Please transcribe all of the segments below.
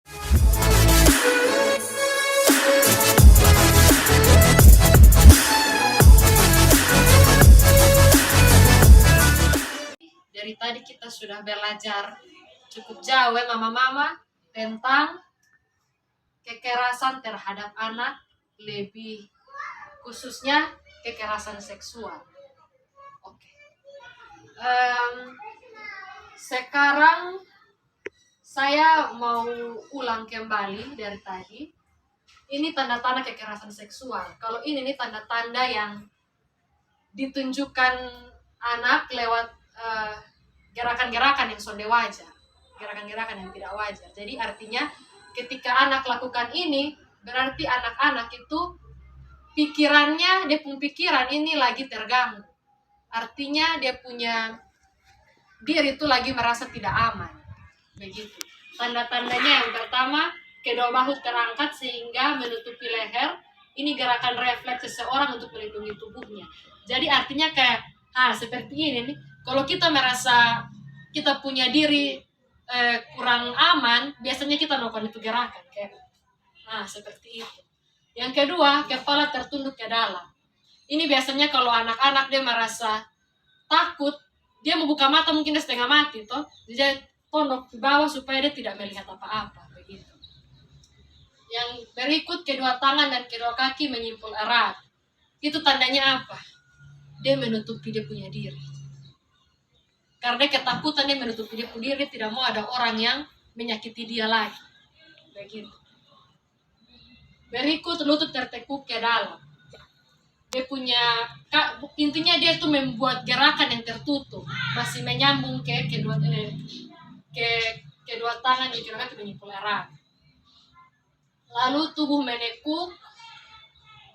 Dari tadi kita sudah belajar cukup jauh ya mama-mama tentang kekerasan terhadap anak, lebih khususnya kekerasan seksual. Oke. Sekarang saya mau ulang kembali dari tadi. Ini tanda-tanda kekerasan seksual. Kalau ini tanda-tanda yang ditunjukkan anak lewat gerakan-gerakan yang sonde wajar, gerakan-gerakan yang tidak wajar. Jadi artinya ketika anak lakukan ini, berarti anak-anak itu pikirannya, dia punya pikiran ini lagi terganggu. Artinya dia punya diri itu lagi merasa tidak aman. Begitu. Tanda-tandanya yang pertama, kedua bahu terangkat sehingga menutupi leher. Ini gerakan refleks seseorang untuk melindungi tubuhnya. Jadi artinya kayak seperti ini nih. Kalau kita merasa kita punya diri kurang aman, biasanya kita melakukan itu gerakan kayak seperti itu. Yang kedua, kepala tertunduk ke dalam. Ini biasanya kalau anak-anak dia merasa takut, dia membuka mata mungkin dia setengah mati toh. Jadi tunduk ke bawah supaya dia tidak melihat apa-apa begitu. Yang berikut, kedua tangan dan kedua kaki menyimpul erat. Itu tandanya apa? Dia menutupi dia punya diri. Karena ketakutan dia menutupi dia punya diri, tidak mau ada orang yang menyakiti dia lagi. Begitu. Berikut, lutut tertekuk ke dalam. Dia punya, intinya dia tuh membuat gerakan yang tertutup, masih menyambung ke kedua tangan dan kedua kaki menyimpul erat. Lalu tubuh menekuk,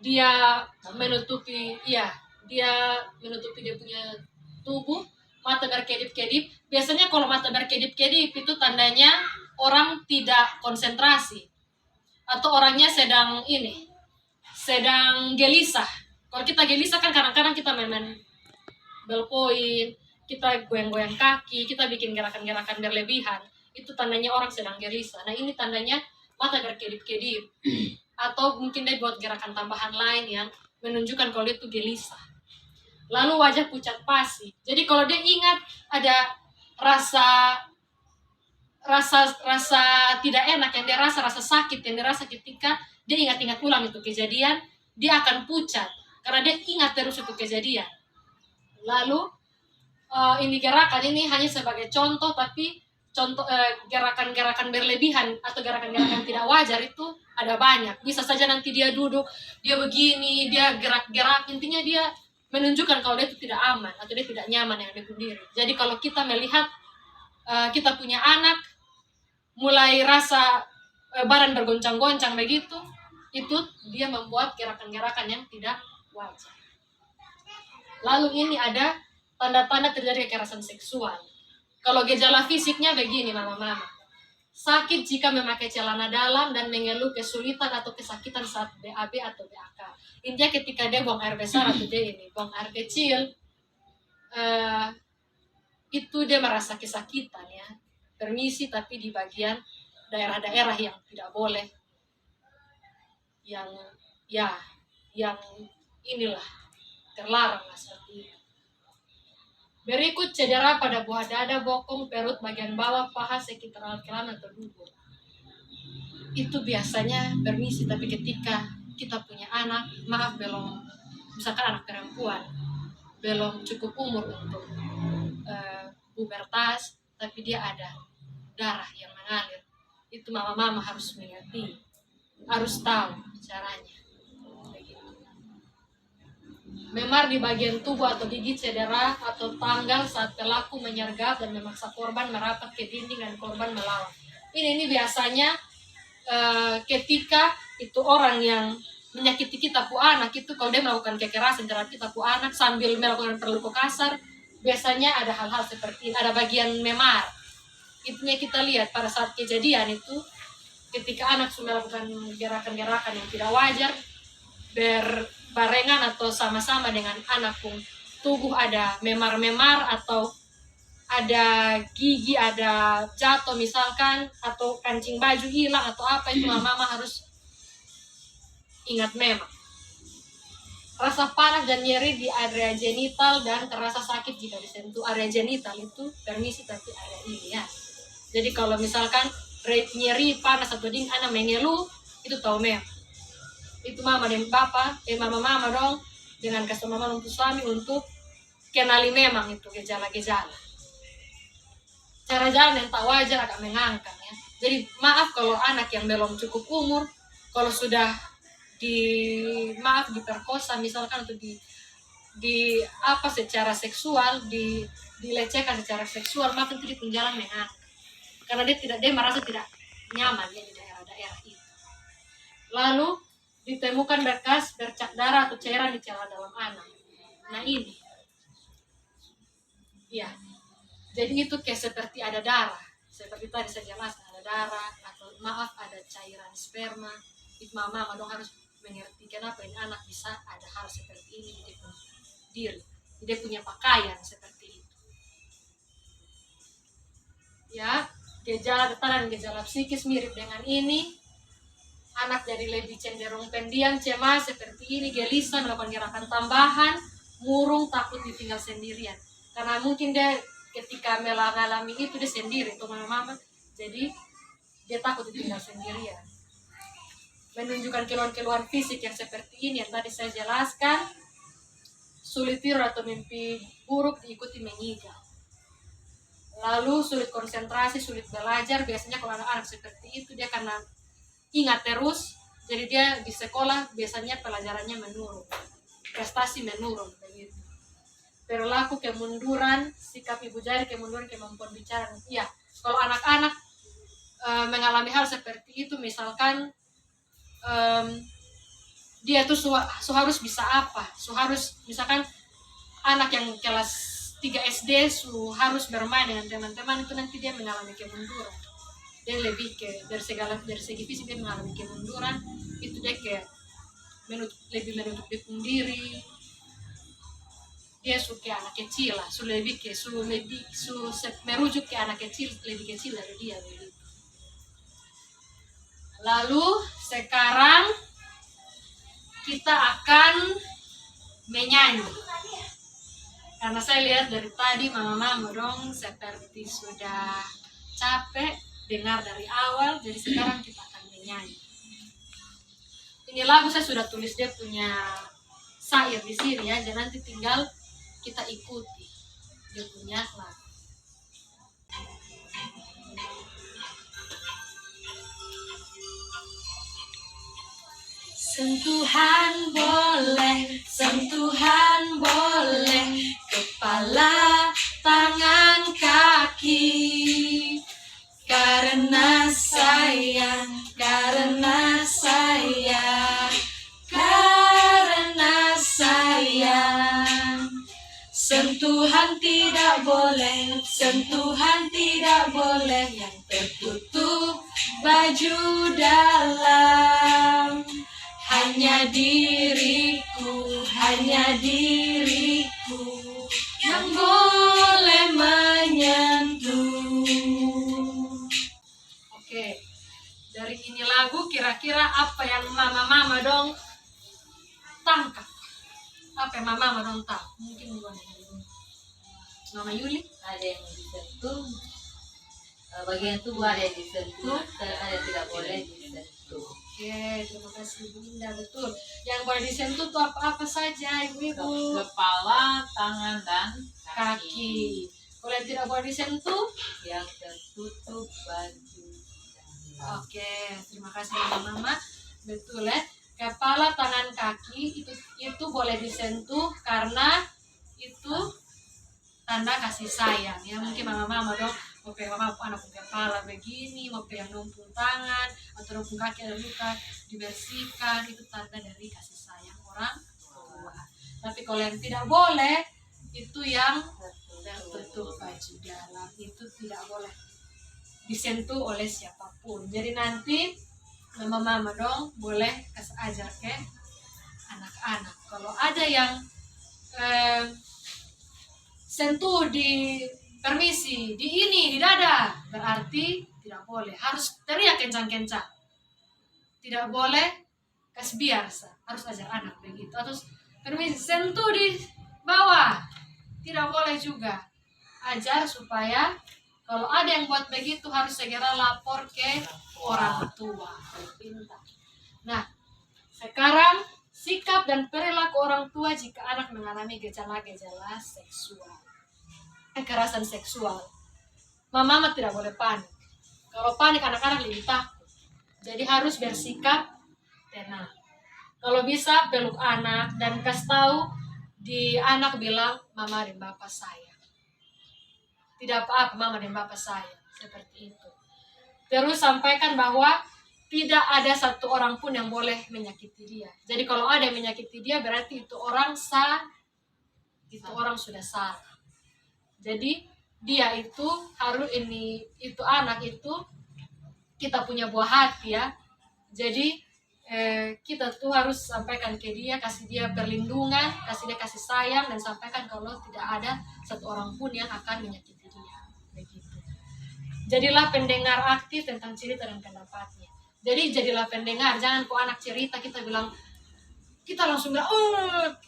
dia menutupi dia punya tubuh, mata berkedip-kedip. Biasanya kalau mata berkedip-kedip itu tandanya orang tidak konsentrasi atau orangnya sedang gelisah. Kalau kita gelisah kan kadang-kadang kita main-main ballpoint, kita goyang-goyang kaki, kita bikin gerakan-gerakan berlebihan. Itu tandanya orang sedang gelisah. Nah, ini tandanya mata berkedip-kedip. Atau mungkin dia buat gerakan tambahan lain yang menunjukkan kalau dia itu gelisah. Lalu wajah pucat pasi. Jadi kalau dia ingat ada rasa tidak enak yang dia rasa sakit yang dia rasa ketika dia ingat-ingat ulang itu kejadian, dia akan pucat karena dia ingat terus itu kejadian. Lalu ini gerakan ini hanya sebagai contoh, tapi gerakan-gerakan berlebihan atau gerakan-gerakan tidak wajar itu ada banyak. Bisa saja nanti dia duduk, dia begini, dia gerak-gerak, intinya dia menunjukkan kalau dia itu tidak aman atau dia tidak nyaman dengan dia sendiri. Jadi kalau kita melihat kita punya anak mulai rasa badan bergoncang-goncang begitu, itu dia membuat gerakan-gerakan yang tidak wajar. Lalu ini ada tanda-tanda terjadi kekerasan seksual. Kalau gejala fisiknya begini mama-mama. Sakit jika memakai celana dalam dan mengeluh kesulitan atau kesakitan saat BAB atau BAK. Intinya ketika dia buang air besar atau dia buang air kecil, itu dia merasa kesakitan ya. Permisi, tapi di bagian daerah-daerah yang tidak boleh, yang inilah terlarang lah seperti itu. Berikut cedera pada buah dada, bokong, perut, bagian bawah, paha, sekitar alat kelamin atau dubur. Itu biasanya permisi, tapi ketika kita punya anak, misalkan anak perempuan, belum cukup umur untuk pubertas, tapi dia ada darah yang mengalir, itu mama-mama harus mengerti, harus tahu caranya. Memar di bagian tubuh atau gigi cedera atau tanggal saat pelaku menyergap dan memaksa korban merapat ke dinding dan korban melawan. Ini biasanya ketika itu orang yang menyakiti kita pu anak itu, kalau dia melakukan kekerasan terhadap kita pu anak sambil melakukan perluku kasar, biasanya ada hal-hal seperti ada bagian memar. Itunya kita lihat pada saat kejadian itu, ketika anak sudah melakukan gerakan-gerakan yang tidak wajar, berbarengan atau sama-sama dengan anak pun tubuh ada memar-memar atau ada gigi, ada jatuh misalkan, atau kancing baju hilang atau apa, itu mama harus ingat memang. Rasa panas dan nyeri di area genital dan terasa sakit jika disentuh area genital itu permisi, tapi area ini ya. Jadi kalau misalkan nyeri, panas atau dingin, anak mengeluh, itu tahu memang. Itu mama dan papa, mama dong, dengan customer mama untuk suami untuk kenali memang itu gejala-gejala. Cara jalan yang tak wajar agak mengangkat ya. Jadi maaf kalau anak yang belum cukup umur, kalau sudah diperkosa misalkan, atau di apa secara seksual, dilecehkan secara seksual, maka itu di jalan mengangkat. Karena dia merasa tidak nyaman ya di daerah-daerah itu. Lalu ditemukan bekas bercak darah atau cairan di celana dalam anak. Nah ini, ya. Jadi itu kayak seperti ada darah, seperti tadi saya jelaskan, ada darah atau ada cairan sperma. Itu mama dong harus mengerti kenapa ini anak bisa ada hal seperti ini di dia punya diri, di dia punya pakaian seperti itu. Ya, gejala dan gejala psikis mirip dengan ini. Anak jadi lebih cenderung pendiam, cemas seperti ini, gelisah, melakukan gerakan tambahan, murung, takut ditinggal sendirian. Karena mungkin dia ketika mengalami itu dia sendiri tuh mama, jadi dia takut ditinggal sendirian. Menunjukkan keluhan-keluhan fisik yang seperti ini yang tadi saya jelaskan. Sulit tidur atau mimpi buruk diikuti mengigau. Lalu sulit konsentrasi, sulit belajar. Biasanya kalau anak-anak seperti itu dia karena ingat terus, jadi dia di sekolah biasanya pelajarannya menurun, prestasi menurun begitu. Perilaku kemunduran, sikap ibu jari, kemunduran kemampuan bicara. Iya, kalau anak-anak mengalami hal seperti itu, misalkan dia tuh harus bisa apa, harus misalkan anak yang kelas 3 SD harus bermain dengan teman-teman, itu nanti dia mengalami kemunduran. Dia lebih dari segi fisik dia mengalami kemunduran, itu dia kayak lebih menutup diri. Dia suka anak kecil lah, merujuk ke anak kecil, lebih kecil dari dia begitu. Lalu sekarang kita akan menyanyi. Karena saya lihat dari tadi mama dong seperti sudah capek dengar dari awal, jadi sekarang kita akan menyanyi. Ini lagu saya sudah tulis dia punya syair di sini ya, jadi nanti tinggal kita ikuti dia punya lagu. Sentuhan boleh, kepala, tangan, kaki, karena sayang. Sentuhan tidak boleh yang tertutup baju dalam. Hanya diriku yang boleh menyentuh. Oke, dari ini lagu kira-kira apa yang mama dong tangkap? Apa yang mama dong tahu? Mungkin bukan Mama Yuli? Ada yang disentuh, bagian tubuh ada yang disentuh, dan ada yang tidak boleh disentuh. Oke, terima kasih Bu Indah, betul. Yang boleh disentuh tuh apa saja ibu-ibu? Kepala, tangan, dan Kaki. Kalau yang tidak boleh disentuh? Yang tertutup baju. Oke, terima kasih mama. Betul ya. Kepala, tangan, kaki itu boleh disentuh karena itu tanda kasih sayang ya. Mungkin mama dong mau pegang anak kepala begini, mau pegang numpung tangan atau numpung kaki ada luka dibersihkan, itu tanda dari kasih sayang orang tua. Tapi kalau yang tidak boleh itu yang tertutup baju dalam, itu tidak boleh disentuh oleh siapapun. Jadi nanti mama dong boleh kasih ajar ke anak-anak. Kalau ada yang sentuh di permisi, di ini, di dada, berarti tidak boleh. Harus teriak kencang-kencang. Tidak boleh kasih biar, harus ajar anak begitu. Atau permisi, sentuh di bawah, tidak boleh juga. Ajar supaya kalau ada yang buat begitu harus segera lapor ke orang tua. Pintar. Nah, sekarang sikap dan perilaku orang tua jika anak mengalami gejala-gejala seksual, kekerasan seksual. Mama tidak boleh panik. Kalau panik anak-anak lebih takut. Jadi harus bersikap tenang. Kalau bisa peluk anak dan kasih tahu di anak bilang mama dan bapak sayang. Tidak apa-apa mama dan bapak sayang. Seperti itu. Terus sampaikan bahwa tidak ada satu orang pun yang boleh menyakiti dia. Jadi kalau ada yang menyakiti dia berarti itu orang itu orang sudah salah. Jadi dia itu harus itu anak itu kita punya buah hati ya. Jadi kita tuh harus sampaikan ke dia, kasih dia perlindungan, kasih dia kasih sayang, dan sampaikan kalau tidak ada satu orang pun yang akan menyakiti dia. Begitu. Jadilah pendengar aktif tentang cerita dan pendapatnya. Jadi jadilah pendengar, jangan kok anak cerita kita bilang, kita langsung bilang,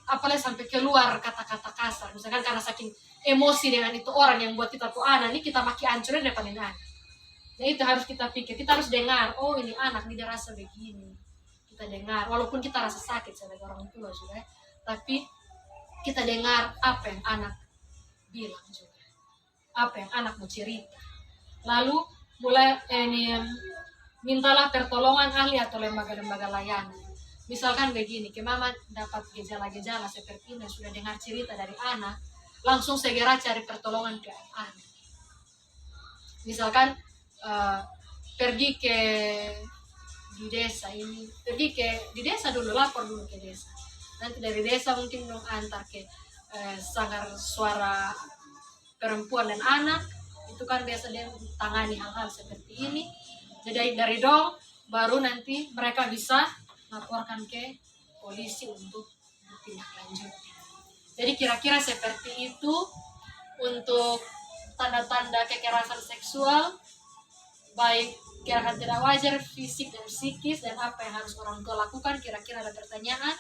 apalagi sampai keluar kata-kata kasar. Misalkan karena saking emosi dengan itu orang yang buat kita tuh anak, ini kita maki hancurnya depan anak. Nah itu harus kita pikir, kita harus dengar, oh ini anak, ini dia rasa begini. Kita dengar, walaupun kita rasa sakit sebagai orang tua sudah, tapi kita dengar apa yang anak bilang juga. Apa yang anak mau cerita. Lalu mulai mintalah pertolongan ahli atau lembaga-lembaga layanan. Misalkan begini, ke mama dapat gejala-gejala seperti ini, sudah dengar cerita dari anak, langsung segera cari pertolongan ke anak. Misalkan pergi ke di desa ini, di desa dulu, lapor dulu ke desa. Nanti dari desa mungkin dong antar ke sanggar suara perempuan dan anak, itu kan biasa dia tangani hal-hal seperti ini. Jadi dari dong baru nanti mereka bisa laporkan ke polisi untuk ditindaklanjuti. Jadi kira-kira seperti itu untuk tanda-tanda kekerasan seksual, baik kekerasan tidak wajar fisik dan psikis, dan apa yang harus orang tua lakukan. Kira-kira ada pertanyaan?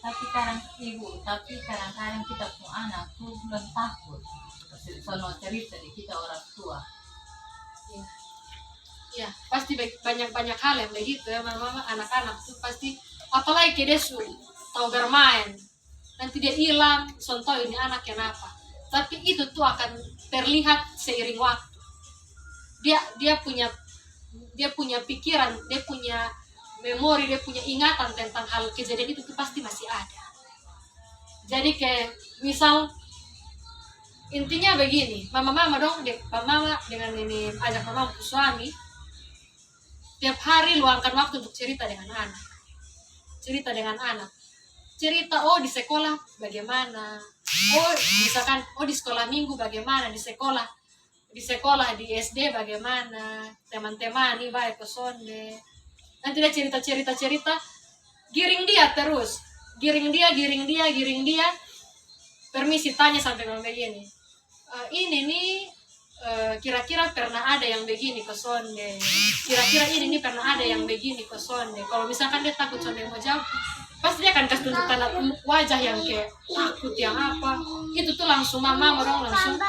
Tapi kadang-kadang kita punya anak tuh belum takut soal cerita di kita orang tua. Ya, pasti banyak hal yang begitu ya, mama anak-anak tuh pasti, apalagi dia tahu bermain, nanti dia hilang, contoh ini anak kenapa. Tapi itu tuh akan terlihat seiring waktu. Dia punya pikiran, dia punya memori, dia punya ingatan tentang hal kejadian itu tuh pasti masih ada. Jadi kayak misal intinya begini, mama dong, mama dengan ini ajak mama suami tiap hari luangkan waktu untuk cerita dengan anak. Cerita, oh di sekolah bagaimana, oh misalkan di sekolah minggu bagaimana, di sekolah di SD bagaimana, teman-teman ini baik kesonde. Nanti dia cerita, giring dia. Permisi tanya sampai ngomong begini, ini nih kira-kira pernah ada yang begini ke sonde, kira-kira ini pernah ada yang begini ke sonde. Kalau misalkan dia takut sonde mau jawab, pasti dia akan kasih tunjuk tanda wajah yang kayak takut yang apa, itu tuh langsung mama orang langsung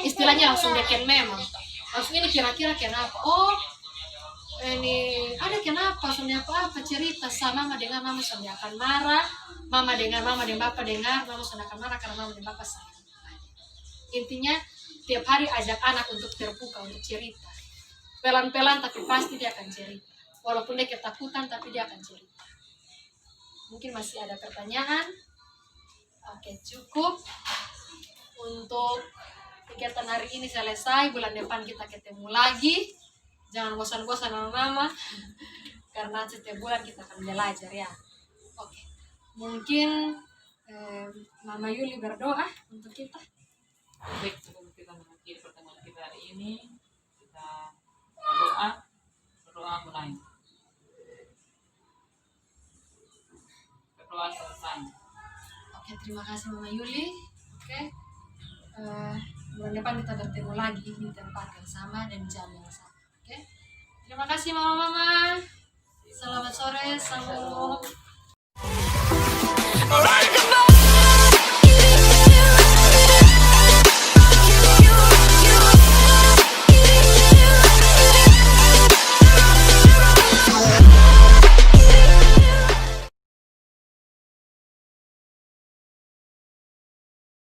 istilahnya langsung deken memang langsung ini kira-kira kenapa, oh ini ada kenapa, sonde apa cerita sama mama dengan mama, sonde akan marah, mama dengan bapak dengar, mama sonde akan marah karena mama dan bapak sayang. Intinya tiap hari ajak anak untuk terbuka, untuk cerita. Pelan-pelan tapi pasti dia akan cerita. Walaupun dia ketakutan tapi dia akan cerita. Mungkin masih ada pertanyaan? Oke, cukup. Untuk kegiatan hari ini selesai. Bulan depan kita ketemu lagi. Jangan bosan-bosan sama mama. Karena setiap bulan kita akan belajar ya. Oke. Mungkin Mama Yuli berdoa untuk kita. Baik, sebelum kita mengakhiri pertemuan kita hari ini, kita berdoa mulai. Berdoa selesai. Oke, terima kasih Mama Yuli. Oke, bulan depan kita bertemu lagi di tempat yang sama dan jam yang sama. Oke, terima kasih Mama-mama. Selamat sore, salam.